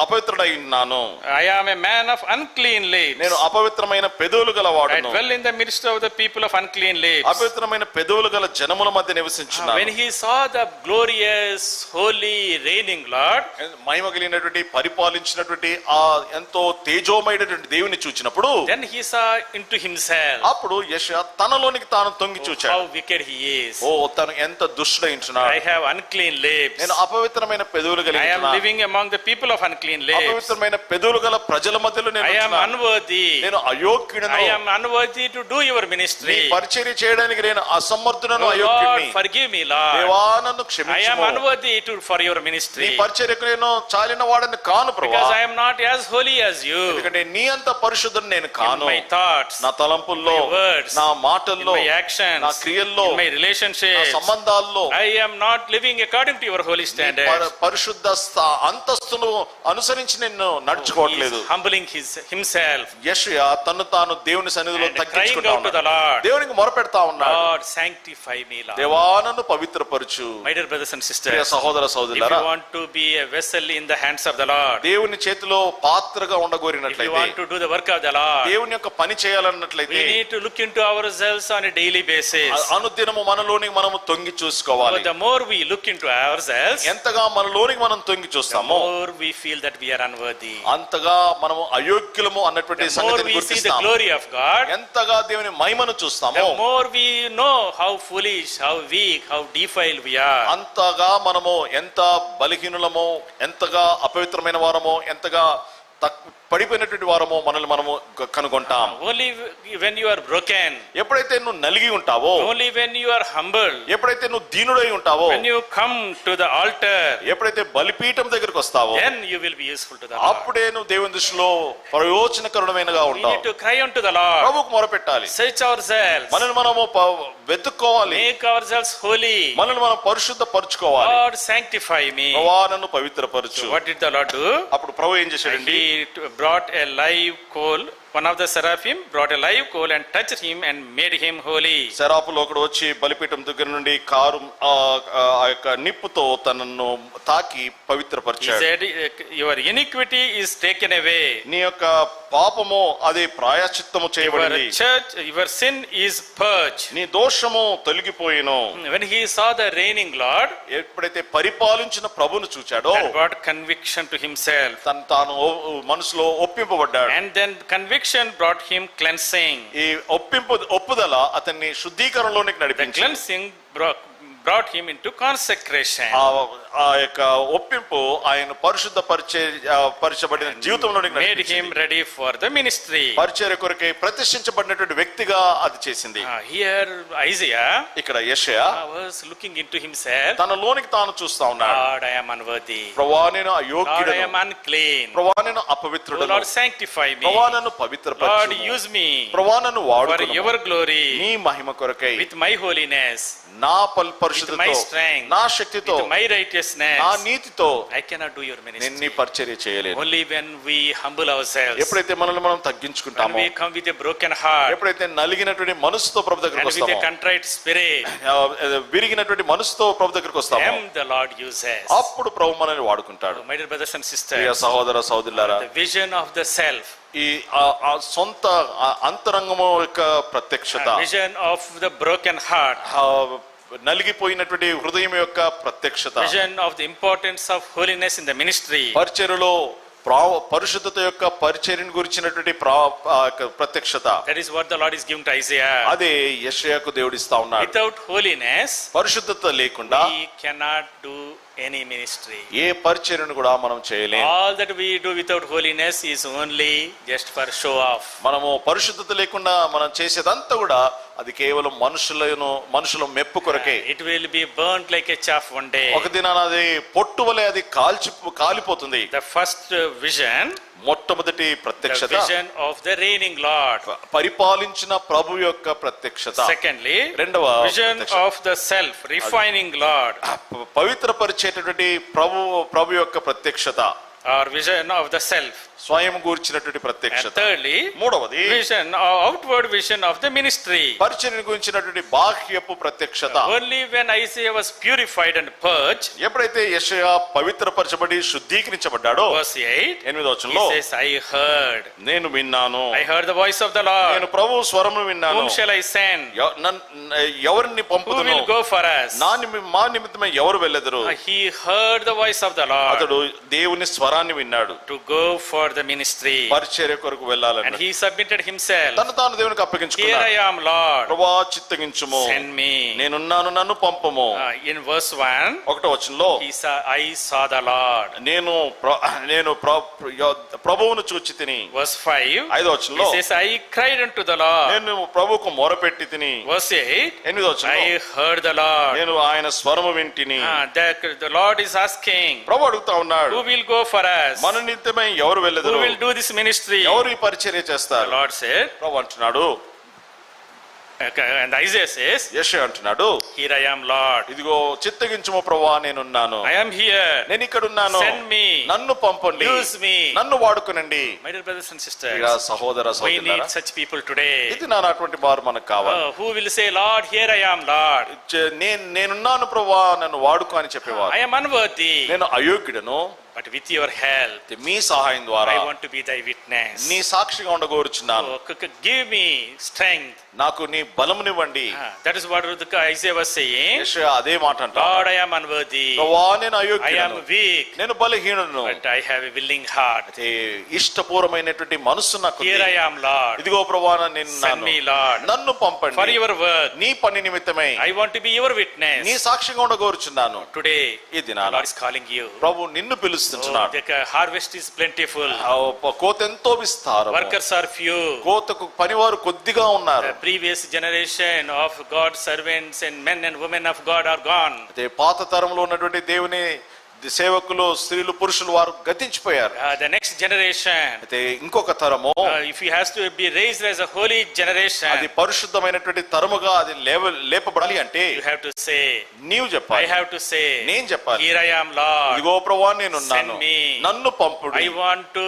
అపవిత్రుడై ఉన్నాను. I am a man of unclean lips. నేను అపవిత్రమైన పెదవులు గల I వాడును. dwell in the midst of the people of unclean lips. అపవిత్రమైన పెదవులు గల జనముల మధ్య నివసించున్నాను. When he saw the glorious, holy, reigning Lord, మహిమ కలిగినటువంటి పరిపాలించినటువంటి ఆ ఎంతో తేజోమైనటువంటి దేవుని చూచినప్పుడు, then he saw into himself అప్పుడు యెషయా తనలోనికి తాను తొంగి how చూచాడు. wicked he is. ఓ తను ఎంత దుష్టుడై ఉంటున్నాడు. I have unclean lips. నేను అపవిత్రమైన అపవిత్రమైన పెదవులు I కలిగి am living among the people of unclean lips. అపవిత్రమైన పెదవులు గల ప్రజల మధ్యలో నేను I am ఉంటున్నాను. unworthy. నేను అయోగ్యుడను. I am unworthy to do your నీ ministry. పరిచర్య చేయడానికి నేను అసమర్థుడను, Oh Lord, అయోగ్యుడిని. forgive me, Lord. దేవా నన్ను I am క్షమించుము. unworthy for your నీ ministry పరిచర్యకు నేను చాలిన వాడని కాను ప్రభువా. because I am not as holy as you. ఎందుకంటే నీ అంత పరిశుద్ధుడు నేను In కాను. my thoughts, నా తలంపుల్లో, my words, నా in మాటల్లో, my actions, నా క్రియల్లో, in my నా relationships, సంబంధాల్లో I am not living according to your holy standards. పరిశుద్ధ అంతస్తును అనుసరించి నేను He నడుచుకోవట్లేదు. is humbling himself యెషయా తన్ను తాను దేవుని సన్నిధిలో and crying తగ్గించుకుంటా out to the ఉన్నాడు. Lord. దేవునికి మొరపెడతా ఉన్నాడు. Lord, sanctify me, Lord. దేవా నన్ను పవిత్రపరచు. My dear brothers and Priya sisters, సహోదర if సహోదరులారా, you want to be a vessel in the hands of the Lord, దేవుని చేతిలో పాత్రగా if you ఉండగోరినట్లయితే, want to do the work of the Lord, దేవుని యొక్క పని చేయాలన్నట్లయితే we need to look into ourselves on a daily basis. అనుదినము మనలోనికి మనము తొంగి చూసుకోవాలి. But the more we look into ourselves, ఎంతగా మనలోనికి మనం తొంగి the చూస్తామో more we feel that we are unworthy. అంతగా మనము అయోగ్యులము అన్నటువంటి The more సంగతిని we see the గుర్తిస్తాము. glory of God, ఎంతగా దేవుని మహిమను చూస్తామో the more we know how foolish, how weak, how defiled we are. అంతగా మనము ఎంత బలహీనులమో, ఎంతగా అపవిత్రమైన వారమో, ఎంతగా పడిపోయినటువంటి వారమో మనల్ని మనము కనుగొంటాం. Only when you are broken, ఎప్పుడైతే నువ్వు నలిగి ఉంటావో, only when you are humble, ఎప్పుడైతే నువ్వు దీనుడై ఉంటావో, when you come to the altar, ఎప్పుడైతే బలిపీఠం దగ్గరికి వస్తావో, then you will be useful to the Lord. అప్పుడే నువ్వు దేవుని దృష్టిలో ప్రయోజనకరమైనగా We ఉంటావు. need to cry unto the Lord, ప్రభువుకు మొరపెట్టాలి. search ourselves, మనల్ని మనము వెతుక్కోవాలి. make ourselves holy. మనల్ని మనం పరిశుద్ధ పరచుకోవాలి. Lord, sanctify me. ప్రభువా నన్ను పవిత్రపరచు. What did the Lord do? అప్పుడు ప్రభు ఏం చేశాడండి? He brought a live coal. One of the seraphim brought a live coal and touched him and made him holy. శరాపులో ఒకడు వచ్చి బలిపీఠం దగ్గర నుండి కారు ఆ యొక్క నిప్పుతో తనను తాకి He పవిత్రపరిచాడు. said, your iniquity is taken away. నీ యొక్క పాపము అది ప్రాయశ్చిత్తము చేయబడింది. Your sin is purged. నీ దోషము తొలగిపోయిను. When he saw the reigning Lord, ఎప్పుడైతే పరిపాలించిన ప్రభును చూచాడో, that brought conviction to himself. తాను మనసులో ఒప్పింపబడ్డాడు. And then conviction brought him cleansing. ఈ ఒప్పుదల అతన్ని శుద్ధీకరణలోనికి The నడిపించింది. cleansing brought him into consecration. ఆ యొక్క ఒప్పింపు ఆయన పరిశుద్ధపరచబడిన జీవితంలోనికి Made నడిపించింది. him ready for the ministry. పరిచర్య కొరకై ప్రతిష్ఠించబడినటువంటి వ్యక్తిగా అది చేసింది. Here Isaiah ఇక్కడ యెషయా was looking into himself. తన లోనికి తాను చూస్తా ఉన్నాడు. Lord, I am unworthy. ప్రభువా నేను Lord, I am అయోగ్యుడను. unclean. ప్రభువా నేను Oh అపవిత్రుడను. Lord, sanctify me. ప్రభువా నన్ను Lord, పవిత్రపరచు. use me ప్రభువా నన్ను for వాడుకొనుము. your glory, నీ మహిమ కొరకై with my holiness, నా with my పరిశుద్ధతో, strength, నా శక్తితో, with my righteousness. నా నీతితో I cannot do your నేను నీ ministry. పరిచర్య చేయలేను. Only when we humble ourselves, ఎప్పుడైతే మనల్ని మనం when తగ్గించుకుంటామో, we come with a broken heart ఎప్పుడైతే నలిగినటువంటి మనసుతో ప్రభు దగ్గరికి and with a వస్తామో, contrite spirit, విరిగినటువంటి మనసుతో ప్రభు దగ్గరికి వస్తామో, him the Lord uses. అప్పుడు ప్రభు మనల్ని వాడుకుంటాడు. My dear brothers and Priya sisters, సహోదర సహోదరులారా, the vision of the self, ఈ ఆ సొంత అంతరంగము యొక్క ప్రత్యక్షత, vision of the broken heart, ఆ నలిగిపోయినటువంటి హృదయం యొక్క ప్రత్యక్షత, vision of the importance of holiness in the ministry, పరిచర్యలో పరిశుద్ధత యొక్క పరిచర్యను గురించినటువంటి ప్రత్యక్షత, that is what the Lord is giving to Isaiah. అదే యెషయాకు దేవుడిస్తా ఉన్నాడు. Without holiness, పరిశుద్ధత లేకుండా we cannot do any ministry. ఏ పరిచర్యను కూడా మనం చేయలేం. All that we do without holiness is only just for show off. మనము పరిశుద్ధత లేకుండా మనం చేసేదంతా కూడా అది కేవలం మనుషుల మెప్పు కొరకే. It will be burnt like a chaff one day. ఒక దినాన అది పొట్టు వలె అది కాలిపోతుంది. The first vision, మొట్టమొదటి the ప్రత్యక్షత vision of the reigning Lord. పరిపాలించిన ప్రభు యొక్క ప్రత్యక్షత. Secondly, రెండవ vision ప్రత్యక్షత. of the self, refining Lord, పవిత్రపరిచేటటువంటి ప్రభు యొక్క ప్రత్యక్షత, or vision of the self. స్వయం గూర్చినటువంటి And ప్రత్యక్షత. thirdly, మూడవది vision, outward vision of the ministry. పరిచర్యను గురించినటువంటి బాహ్యపు ప్రత్యక్షత. Only when Isaiah was purified and purged, ఎప్పుడైతే యెషయా పవిత్రపరచబడి శుద్ధీకరించబడ్డాడో, verse 8, 8వ he వచనంలో says, I heard నేను heard the voice of the Lord. నేను ప్రభు స్వరమును విన్నాను. Whom shall I send? ఎవరిని Who పంపుదును? will go for us? మా నిమిత్తమై ఎవరు వెళ్ళెదరు? He heard the voice of the Lord. అతడు దేవుని స్వరం స్వరాన్ని విన్నాడు. to go for the ministry, పరిచర్య కొరకు and వెళ్ళాలని he submitted himself. తను తాను దేవునికి Here అప్పగించుకున్నాడు. I am, Lord, ప్రభువా చిత్తగించుము, send me. నేనున్నాను, నన్ను పంపము. In verse 1, ఒకటో వచనంలో I saw the Lord. నేను ప్రభువును చూచి తిని. Verse 5, ఐదో he వచనంలో says, I cried unto the Lord. నేను ప్రభువుకు మొరపెట్టి తిని. Verse 8, ఎనిమిదో వచనంలో I heard the Lord. నేను ఆయన స్వరము వింటిని. The Lord is asking, ప్రభు అడుగుతా ఉన్నాడు, who will go for us? మన నిమిత్తమై ఎవరు Who వెళ్ళెదరు? will do this ministry? ఎవరు ఈ పరిచర్య The చేస్తారు? Lord said, ప్రభు అంటున్నాడు, and Isaiah says, యెషయా అంటున్నాడు, here I am, Lord. ఇదిగో చిత్తగించుము ప్రభువా, నేనున్నాను, I am here. నేను ఇక్కడ ఉన్నాను, Send me. నన్ను పంపండి, Use me. నన్ను వాడుకునండి. My dear brothers and sisters, ఇక సహోదర we సహోదరులారా, need such people today. ఇది అటువంటి వారు మనకు కావాలి. Who will say, Lord, here I am, Lord. నేనున్నాను ప్రభువా, నన్ను వాడుకో అని చెప్పేవారు. I am unworthy, నేను అయోగ్యుడను, but with your help, మీ సహాయం ద్వారా I want to be thy witness. నీ సాక్షిగా ఉండగోరుచున్నాను. Give me strength. నాకు నీ బలమునివ్వండి. That is what Isaiah was saying. యెషయా అదే మాట అంటాడు. Lord, I am unworthy. ప్రభువా, నేను I am అయోగ్యుడను, weak, నేను బలహీనుడను, but I have a willing heart. అయితే ఇష్టపూర్వమైనటువంటి మనస్సు నాకు ఉంది. Here I am, Lord. ఇదిగో ప్రభువా, నేను Send me, Lord, నన్ను for పంపండి. your work. నీ పని నిమిత్తమై I want to be your witness. నీ సాక్షిగా ఉండగోరుచున్నాను. Today, ఈ the దినాన Lord is calling you. ప్రభు నిన్ను పిలుస్తున్నాడు. The harvest is plentiful. కోత ఎంతో విస్తారం, Workers are few. కోతకు పనివారు కొద్దిగా ఉన్నారు. The previous generation of God's servants and men and women of God are gone. అయితే పాత తరంలో ఉన్నటువంటి దేవుని సేవకులు, స్త్రీలు, పురుషులు వారు గతించిపోయారు. The next generation, అయితే ఇంకొక తరము, if he has to be raised as a holy generation, అది పరిశుద్ధమైనటువంటి తరముగా అది లేపబడాలి అంటే you have to say, నీవు I చెప్పాలి, have to say, నేను చెప్పాలి, here I am, Lord. ఇదిగో ప్రభువా, నేనున్నాను, Send me. నన్ను పంపుడు. I want to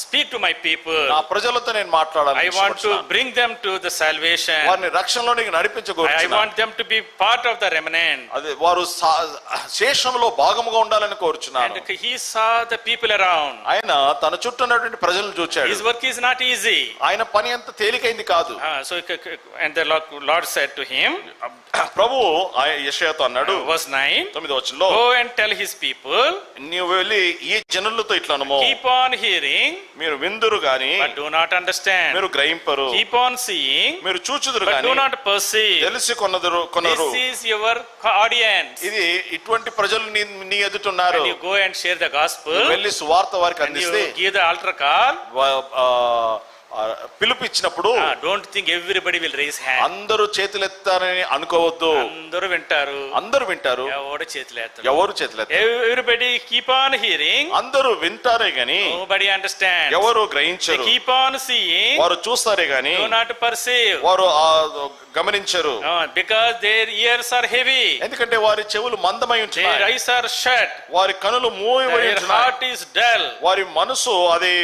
speak to my people. నా ప్రజలతో నేను మాట్లాడాలి. I want to bring them to the salvation. వారిని రక్షణలోనికి I నడిపించగోరుచున్నాను. want them to be part of the remnant. అదే వారు శేషంలో భాగముగా ఉండాలని కోరుచున్నాను. And he saw the people around. ఆయన తన చుట్టూ ఉన్నటువంటి ప్రజలను చూచాడు. His work is not easy. ఆయన పని అంత తేలికైంది కాదు. And the Lord said to him, ప్రభు యెషయాతో అన్నాడు, verse 9, 9వ వచనంలో, go and tell his people, నీవు వెళ్ళి ఈ జనులతో ఇట్లా అనము, keep on hearing, మీరు విందురు గాని but do not understand. మీరు గ్రహింపరు, Keep on seeing, మీరు చూచుదురు but గాని do not perceive. తెలిసి కొనరు. This is your audience. ఇది ఇటువంటి ప్రజలు నీ ఎదుట ఉన్నారు. And you go and share the gospel, వెళ్ళి సువార్త వారికి and you అందిస్తే, give the altar call. పిలుపిచ్చినప్పుడు Don't think everybody will raise hand. అందరూ చేతులెత్తారని అనుకోవద్దు. అందరూ వింటారు, అందరూ వింటారు, ఎవరు చేతులెత్తరు. ఎవరు చేతులెత్తారు. Everybody keep on hearing, అందరూ వింటారే గాని nobody understands. ఎవరు They గ్రహించరు. keep on seeing, వారు చూస్తారే గాని do not perceive. వారు గమనించరు. Because their ears are heavy, ఎందుకంటే వారి చెవులు మందమై their ఉంటున్నాయి, eyes are shut, వారి కనులు మూయబడి their ఉంటున్నాయి, heart is dull. వారి మనసు అది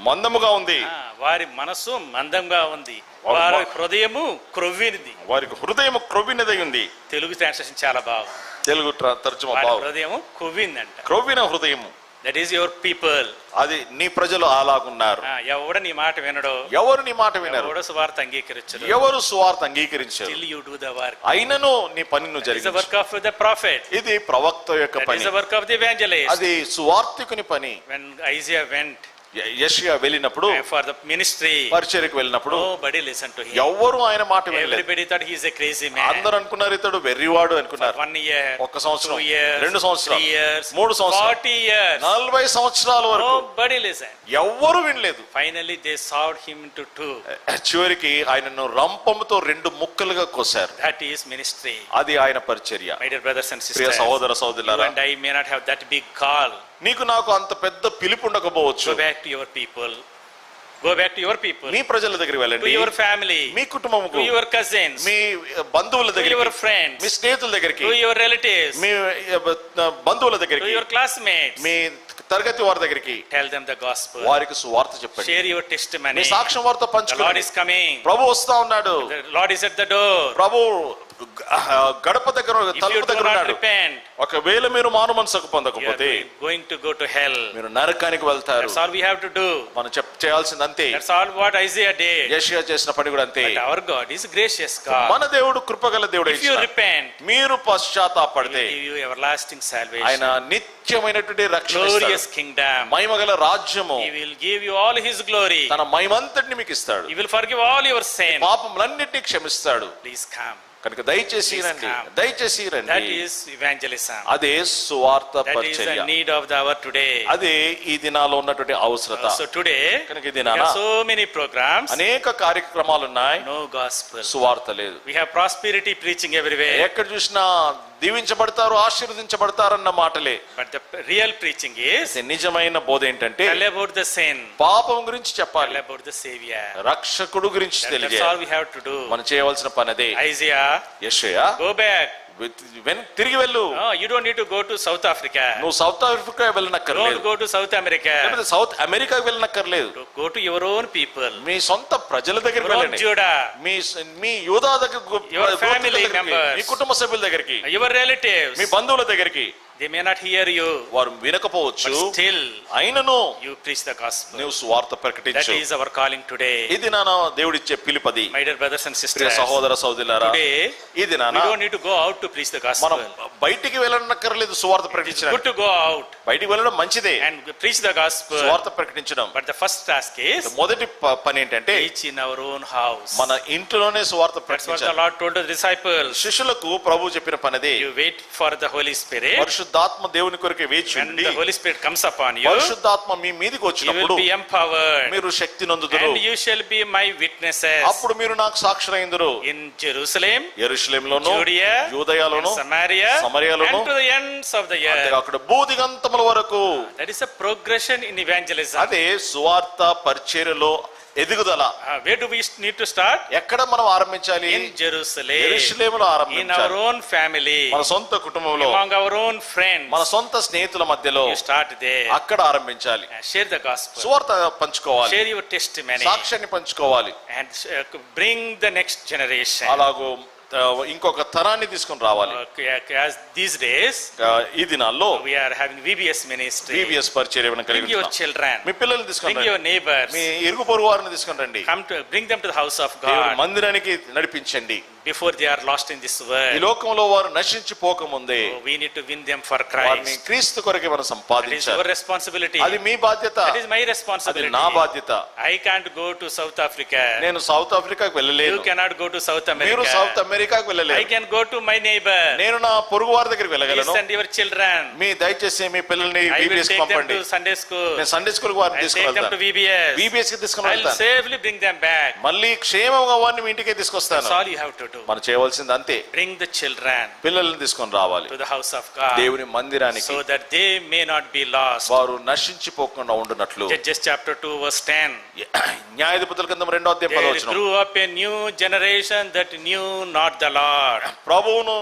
మందముగా ఉంది. వారి మనసు మందంగా ఉంది, వారి హృదయము క్రొవ్వినది. వారికి హృదయం క్రొవ్వినదై ఉంది. తెలుగు ట్రాన్స్లేషన్ చాలా బాగుంది. తెలుగు తర్జుమా వారి బాగుంది. హృదయము క్రొవ్విందంట. క్రొవ్విన హృదయము, దట్ ఈస్ యువర్ పీపుల్. అది నీ ప్రజలు అలాగున్నారు. ఎవడు నీ మాట వినడో, ఎవరు నీ మాట వినరు, ఎవడు సువార్త అంగీకరించడు, ఎవరు సువార్త అంగీకరించారు, still you do the work. అయినను నీ పని నువ్వు It is the జరిగించు. work of the prophet. ఇది ప్రవక్త యొక్క That పని, is the work of the evangelist. అది సువార్తికుని పని. When Isaiah went యెషయా వెళ్ళినప్పుడు, for the ministry, పరిచర్యకు వెళ్ళినప్పుడు nobody listened to him. ఎవ్వరు ఆయన మాట వినలేదు. Everybody thought he is a crazy man. అందరూ అనుకున్నారు ఇతడు వెర్రివాడు అనుకున్నారు. 1 year, ఒక్క సంవత్సరం, 2 years, 2 సంవత్సరాలు, 3 years, 3 సంవత్సరాలు, 40 years, 40 సంవత్సరాల వరకు nobody listened. ఎవ్వరు వినలేదు. Finally they sawed him into two. చివరికి ఆయనను రంపముతో 2 ముక్కలుగా కోశారు. That is ministry. అది ఆయన పరిచర్య. My dear brothers and Priya sisters, సహోదర you సహోదరులారా, and I may not have that big call. నీకు నాకు అంత పెద్ద పిలుపు ఉండకపోవచ్చు. Go back to your people. Go back to your people. మీ ప్రజల దగ్గరికి To వెళ్ళండి, your family. Me కుటుంబముకు, To your cousins. మీ బంధువుల To దగ్గరికి, your friends. మీ స్నేహితుల దగ్గరికి, To your relatives. మీ బంధువుల To దగ్గరికి, your classmates. మీ తరగతి వారి దగ్గరికి Tell them the gospel. వారికి సువార్త చెప్పండి. Share your me testimony. సాక్ష్యం వారితో The Lord పంచుకోండి. is coming. ప్రభు వస్తా ఉన్నాడు, The Lord is at the door. ప్రభు గడప దగ్గర If you తలుపు do దగ్గర not ఉన్నాడు. repent, ఒకవేళ మీరు మారు మనసుకు you పొందకపోతే are going to go to hell. మీరు నరకానికి వెళ్తారు. That's all we have to do. మనం చేయాల్సింది అంతే. That's all what Isaiah did. యెషయా చేసిన పని కూడా అంతే. But our God is gracious God. మన దేవుడు కృపగల దేవుడు. If you repent, మీరు He పశ్చాత్తాపడితే will give you everlasting salvation. ఆయన నిత్యమైనటువంటి రక్షణ Glorious ఇస్తాడు. kingdom. మహిమగల రాజ్యము. He will give you all His glory. తన మహిమంతటిని మీకు ఇస్తాడు. He will forgive all your sin. పాపములన్నిటిని క్షమిస్తాడు. Please come. కనుక దయచేసి రండి, దయచేసి That రండి. is evangelism. అదే సువార్త That is పరిచర్య. the need of the hour today. అదే ఈ దినాల్లో ఉన్నటువంటి అవసరత. So today, కనుక ఈ we దినాన have so many programs. అనేక కార్యక్రమాలు ఉన్నాయి. No gospel. సువార్త లేదు. We have prosperity preaching everywhere. ఎక్కడ చూసినా దీవించబడతారు, ఆశీర్వదించబడతారన్న మాటలే. But the real preaching is నిజమైన బోధ ఏంటంటే tell about the sin. పాపం గురించి Tell చెప్పాలి, about the Savior. రక్షకుడు గురించి That's all తెలియజేయాలి. we have to do. మనం చేయవలసిన పని అదే. Isaiah, యెషయా go back. తిరిగి వెళ్ళు. No, you don't need to go to South Africa. నువ్వు south Africa Don't వెళ్ళనక్కర్లేదు, go to South America. లేకపోతే సౌత్ అమెరికాకి వెళ్ళనక్కర్లేదు. Go to your own people. మీ సొంత ప్రజల దగ్గరికి Your own వెళ్ళండి. Judah. మీ యూదా దగ్గర, Your family members. మీ కుటుంబ సభ్యుల దగ్గరికి, Your relatives. మీ బంధువుల దగ్గరికి. They may not hear you. వారు వినకపోవచ్చు, But still, అయినను you preach the gospel. నీవు సువార్త That ప్రకటించు. is our calling today. ఇది నాన్న దేవుడిచ్చే పిలుపది. My dear brothers and Priya sisters, సహోదర సహోదరులారా, today ఇది we నాన్న don't need to go out to preach the మనం gospel. బయటికి వెళ్ళనక్కర్లేదు సువార్త It's ప్రకటించడం. good to go out బయటికి వెళ్ళడం మంచిదే, and preach the gospel. సువార్త ప్రకటించడం. But the first task is మొదటి పని ఏంటంటే preach in our own house. మన ఇంట్లోనే సువార్త That's what the ప్రకటించాలి. Lord told the disciples. శిష్యులకు ప్రభు చెప్పిన పనిదే. You wait for the Holy Spirit. పరిశుద్ధాత్మ దేవుని కొరకు వేచి When ఉండి, the Holy Spirit comes upon you, పరిశుద్ధాత్మ మీ మీదకి you will వచ్చినప్పుడు be empowered, మీరు శక్తి నొందుదురు. and you shall be my witnesses అప్పుడు మీరు నాకు సాక్షులైందురు. in Jerusalem, యెరూషలేములోను, Judea, యూదయలోను, and Samaria, సమరయలోను, and to the ends of the earth. అక్కడ భూదిగంతముల వరకు. That is a progression in evangelism. అదే సువార్త పరిచర్యలో ఎదుగుదల. Where do we need to start? ఎక్కడ మనం ఆరంభించాలి? In Jerusalem, యెరూషలేములో in our ఆరంభించాలి. own family, మన సొంత కుటుంబంలో, among our own friends. మన సొంత స్నేహితుల మధ్యలో You start there. అక్కడ ఆరంభించాలి. Share the gospel. సువార్త పంచుకోవాలి, Share your testimony, సాక్ష్యాన్ని పంచుకోవాలి. and bring the next generation. అలాగూ ఇంకొక తరాన్ని తీసుకొని రావాలి. As these days ఈ దినాల్లో we are having VBS ministry. VBS పరిచర్య కలిగి Bring your ఉంటున్నాం. children, మీ పిల్లల్ని తీసుకొని bring your రండి, neighbors, మీ ఇరుగు పొరుగు వారిని తీసుకొని రండి. come to bring them to the house of దేవుని God మందిరానికి నడిపించండి. before they are lost in this ఈ world. లోకంలో వారు నశించిపోకముందే So we need to win them for వారిని Christ. క్రీస్తు కొరకే మనం That is సంపాదించాలి. your responsibility. అది మీ బాధ్యత, That is my అది responsibility. నా బాధ్యత. I can't go to South Africa. నేను సౌత్ ఆఫ్రికాకు You వెళ్ళలేను, cannot go to South మీరు America. సౌత్ అమెరికాకు I వెళ్ళలేరు. can go to my neighbor. నేను నా పొరుగు వారి దగ్గరికి Please వెళ్ళగలను. send your children. మీ దయచేసి మీ పిల్లల్ని I will VBS కి take them పంపండి. to Sunday school. నేను సండే స్కూల్ వారిని I'll తీసుకుని take them to వెళ్తాను, VBS. VBS కి తీసుకుని I'll వెళ్తాను. safely bring them back. మళ్ళీ క్షేమంగా వారిని మీ ఇంటికే తీసుకొస్తాను. That's all you have to do. మనం చేయవలసింది అంతే. Bring the children పిల్లల్ని తీసుకొని రావాలి to the house of God, దేవుని మందిరానికి, so that they may not be lost. వారు నశించిపోకుండా ఉండునట్లు. Judges chapter 2 verse 10. న్యాయాధిపతుల కింద 2వ అధ్యాయం There 10వ వచనం. grew up a new generation that knew not the Lord. ప్రభువును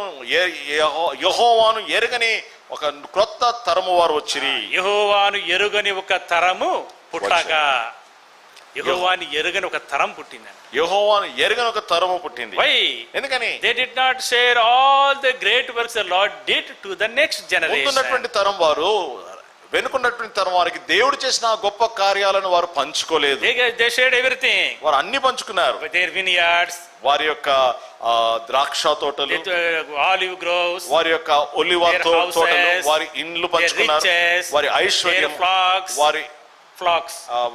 యెహోవాను ఎరగని ఒక క్రొత్త తరము వారు వచ్చిరి. యెహోవాను ఎరుగని ఒక తరము పుట్టగా, యెహోవాని ఎరుగని ఒక తరం పుట్టింది. యెహోవాను ఎరగని ఒక తరము పుట్టింది. Why? ఎందుకని? They did not share all the great works the Lord did to the next generation. ముందున్నటువంటి తరం వారు, వెనుకున్నటువంటి తరం వారికి దేవుడు చేసిన గొప్ప కార్యాలను వారు పంచుకోలేదు. They shared everything. వారు అన్ని పంచుకున్నారు. Their vineyards, వారి యొక్క ద్రాక్ష తోటలు, olive groves, వారి యొక్క ఒలివ తోటలు, వారి ఇండ్లు పంచుకున్నారు. వారి ఐశ్వర్యం, వారి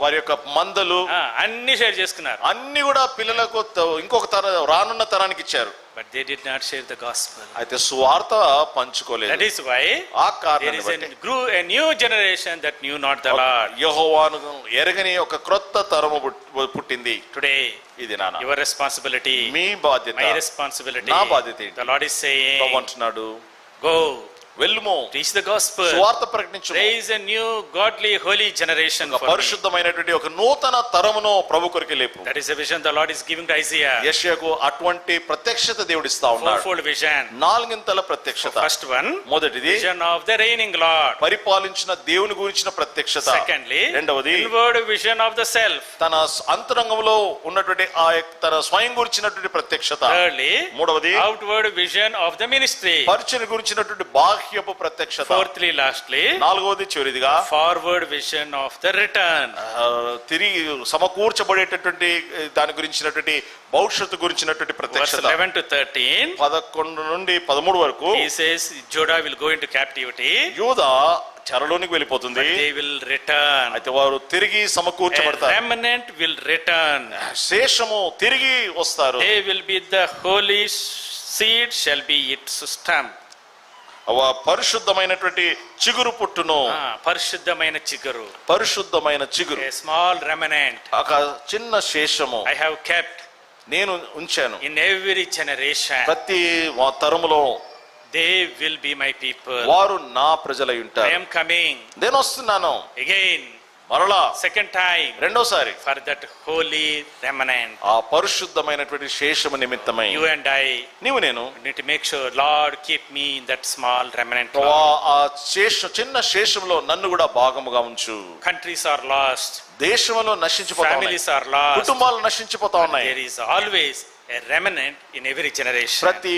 వారి యొక్క మందలు అన్ని షేర్ చేసుకున్నారు. అన్ని కూడా పిల్లలకు ఇంకొక రానున్న తరానికి ఇచ్చారు. But they did not share the gospel. అయితే సువార్త పంచుకోలేదు. That is why ఆ కారణాన్ని బట్టి grew a new generation that knew not the Lord. యెహోవాను ఎరగని ఒక క్రొత్త తరము పుట్టింది. Today ఇది నాన్న your responsibility, మీ బాధ్యత, my responsibility. నా బాధ్యత. The Lord is saying, ప్రభు అంటున్నాడు, go వెళ్ళుము, Preach the gospel. సువార్త ప్రకటించుము. Raise a new godly holy generation for me. పరిశుద్ధమైనటువంటి ఒక నూతన తరమును ప్రభు కొరకు లేపు. That is a vision the Lord is giving to Isaiah. యెషయాకు అటువంటి ప్రత్యక్షత దేవుడు ఇస్తా ఉన్నాడు. Fourfold vision. నాలుగింతల ప్రత్యక్షత. First one, మొదటిది vision of the reigning Lord. పరిపాలించిన దేవుని గురించిన ప్రత్యక్షత. Secondly, రెండవది inward vision of the self. తన అంతరంగంలో ఉన్నటువంటి ఆ తన స్వయం గురించినటువంటి ప్రత్యక్షత. Thirdly, మూడవది outward vision of the ministry. పరిచర్య గురించినటువంటి బాహ్యపు ప్రత్యక్షత. Fourthly, lastly, నాలుగవది చివరిదిగా forward vision of the return. తిరిగి సమకూర్చబడేటటువంటి దాని గురించినటువంటి భవిష్యత్తు గురించినటువంటి Verse ప్రత్యక్షత. 11 to 13, 11 నుండి 13 వరకు he says Judah will go into captivity, యూదా చెరలోనికి వెళ్ళిపోతుంది, but they will return. అయితే వారు తిరిగి A సమకూర్చబడతారు. remnant will return. శేషము తిరిగి వస్తారు. They will be the holy seed, shall be its stump. పరిశుద్ధమైనటువంటి చిగురు పుట్టును. పరిశుద్ధమైన చిగురు. పరిశుద్ధమైన చిగురు. A small remnant ఒక చిన్న శేషము I have kept నేను ఉంచాను. in every generation. ప్రతి తరములో They will be my people. వారు నా ప్రజలై I ఉంటారు. am coming నేను వస్తున్నాను again, మరలా second time, రెండోసారి for that holy remnant. ఆ పరిశుద్ధమైనటువంటి శేషము నిమిత్తమై You and I నీవు నేను need to make sure, Lord, keep me in that small remnant. ఆ చిన్న శేషంలో నన్ను కూడా భాగముగా ఉంచు. Countries are lost, దేశంలో నశించిపోతా ఉన్నాయి, families are lost. కుటుంబాలు నశించిపోతా ఉన్నాయి. There is always a remnant in every generation. ప్రతి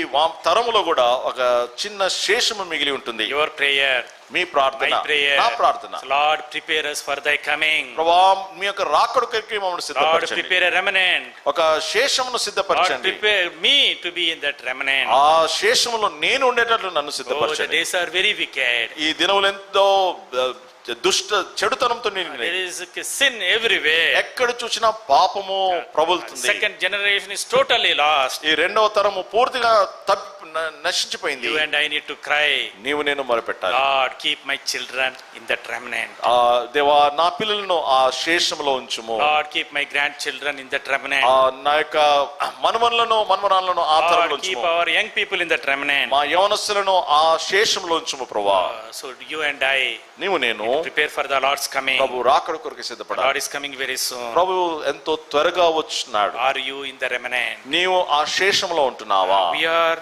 తరములో కూడా ఒక చిన్న శేషము మిగిలి ఉంటుంది. Your prayer, మీ ప్రార్థన, my prayer, నా ప్రార్థన, Lord, prepare us for thy coming. ప్రభువా మీ యొక్క రాకడ కొరకు మమ్మల్ని Lord, సిద్ధపరచండి. prepare a remnant. ఒక శేషమును Lord, సిద్ధపరచండి. prepare me to be in that remnant. ఆ శేషములో నేను ఉండేటట్లు నన్ను Oh, the సిద్ధపరచండి. days are very wicked. ఈ దినములు ఎంతో దుష్ట చెడుతనంతో నిండినవి. There is sin everywhere. ఎక్కడ చూసినా పాపము ప్రబలుతుంది. Second generation is totally lost. ఈ రెండవ తరము పూర్తిగా నశించిపోయింది. You and I need to cry, నీవు నేను మొరపెట్టాలి. Lord, keep my children in that remnant. ఆ దేవా నా పిల్లలను ఆ శేషములో ఉంచుము. Lord, keep my grandchildren in that remnant. ఆ నా యొక్క మనవరాలను ఆ తరములో Lord, keep ఉంచుము. our young people in that remnant. మా యవనస్తులను ఆ శేషములో ఉంచుము ప్రభువా. So you and I నీవు నేను prepare for the Lord's coming. ప్రభు రాకడ కొరకు The సిద్ధపడాలి. Lord is coming very soon. ప్రభు ఎంతో త్వరగా వచ్చున్నాడు. Are you in the remnant? నీవు ఆ శేషంలో ఉంటున్నావా? We are,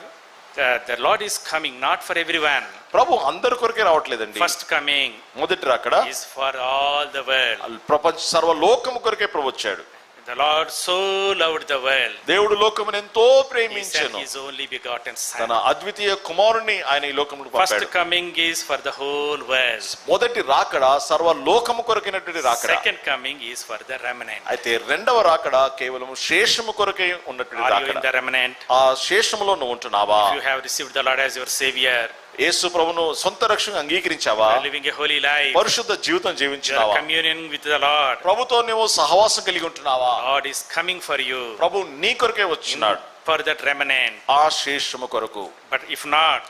the Lord is coming not for everyone. ప్రభు అందరి కొరకే రావట్లేదండి. First coming మొదటి రాకడ is for all the world. ప్రపంచ సర్వలోకము కొరకే ప్రభు వచ్చాడు. The Lord so loved the world. దేవుడు లోకమును ఎంతో He sent ప్రేమించెను. his only begotten తన son. అద్వితీయ కుమారుని ఆయన ఈ లోకములకు First పంపాడు. coming is for the whole world. మొదటి రాకడ సర్వలోకము కొరకైనటువంటి రాకడ. Second coming is for the remnant. అయితే రెండవ రాకడ కేవలం శేషము కొరకే ఉన్నటువంటి Are you in రాకడ. the remnant? ఆ శేషములో నువ్వు ఉంటున్నావా? If you have received the Lord as your savior, యేసు ప్రభును సొంత రక్షణగా అంగీకరించావా? you are living a holy life, పరిశుద్ధ జీవితం you are జీవించినావా? communing with the Lord, ప్రభుతో నువ్వు సహవాసం కలిగి ఉంటున్నావా? God is coming for you, ప్రభు నీ కొరకే వచ్చినాడు, for that remnant. ఆ శేషము కొరకు. But if not,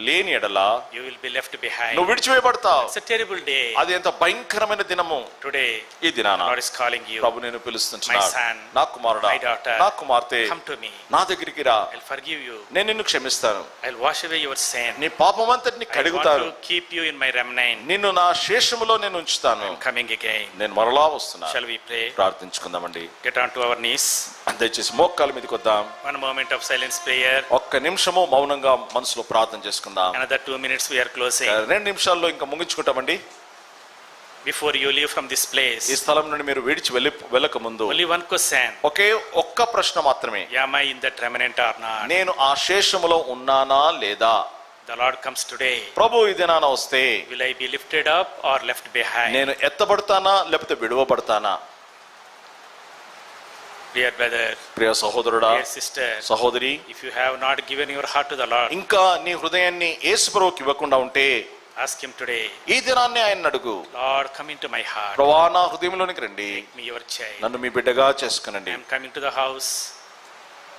లేని ఎడల you will be left behind. నువ్వు విడిచివేయబడతావు. It's a terrible day. అది ఎంత భయంకరమైన దినము. Today, ఈ దినాన God is calling you. ప్రభు నేను పిలుస్తున్నాడు. My son, నా కుమారుడా, my daughter, నా కుమార్తె, come to me. నా దగ్గరికి రా, I'll forgive you. నేను నిన్ను క్షమిస్తాను, I'll wash away your sin. నీ పాపమంతటిని I want కడుగుతాను, to keep you in my remnant. నిన్ను నా శేషములో నేను ఉంచుతాను. I'm coming again. నేను మరలా వస్తున్నాను. Shall we pray? ప్రార్థించుకుందామండి. Get on to our knees. దయచేసి మోకాళ్ళ మీదకి వద్దాం. One moment of silence prayer. ఒక్క నిమిషము మౌనంగా మనసులో ప్రార్థన చేసుకుందాం. Another 2 minutes we are closing. 2 నిమిషాల్లో ఇంకా ముగించుకుంటామండి. Before you leave from this place, ఈ స్థలం నుండి మీరు విడిచి వెళ్ళక ముందు only one question. ఒక్క ప్రశ్న మాత్రమే. Am I in that remnant or not? నేను ఆ శేషములో ఉన్నానా లేదా? The Lord comes today. ప్రభు ఈ దినాన వస్తే Will I be lifted up or left behind? నేను ఎత్తబడతానా లేకపోతే విడువబడతానా? Dear brother, ప్రియ సహోదరుడా, dear sister, సహోదరి, if you have not given your heart to the Lord, ఇంకా నీ హృదయాన్ని యేసు ప్రభువుకి ఇవ్వకుండా ఉంటే ask him today. ఈ దినాన్ని ఆయన అడుగు. Lord, come into my heart. ప్రభువా నా హృదయంలోనికి రండి, Make me your child. నన్ను మీ బిడ్డగా చేసుకునండి. I am coming to the house.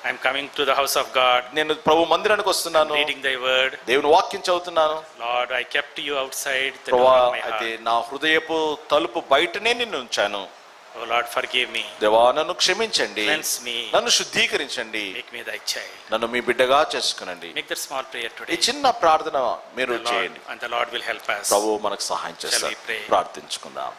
I am coming to the house of God. నేను ప్రభు మందిరానికి వస్తున్నాను, Reading thy word. దేవుని వాక్యం చదువుతున్నాను. Lord, I kept you outside the door ప్రభువా of my అయితే heart. నా హృదయపు తలుపు బయటనే నిన్ను ఉంచాను. Oh Lord, forgive me. దేవా నన్ను క్షమించండి, Cleanse me. నన్ను శుద్ధీకరించండి, Make me thy child. నన్ను మీ బిడ్డగా చేసుకునండి. Make that small prayer ఈ today. చిన్న ప్రార్థన మీరు The Lord, చేయండి. and the Lord will help us. ప్రభు మనకు సహాయం చేస్తారు. Shall we pray? ప్రార్థించుకుందాం.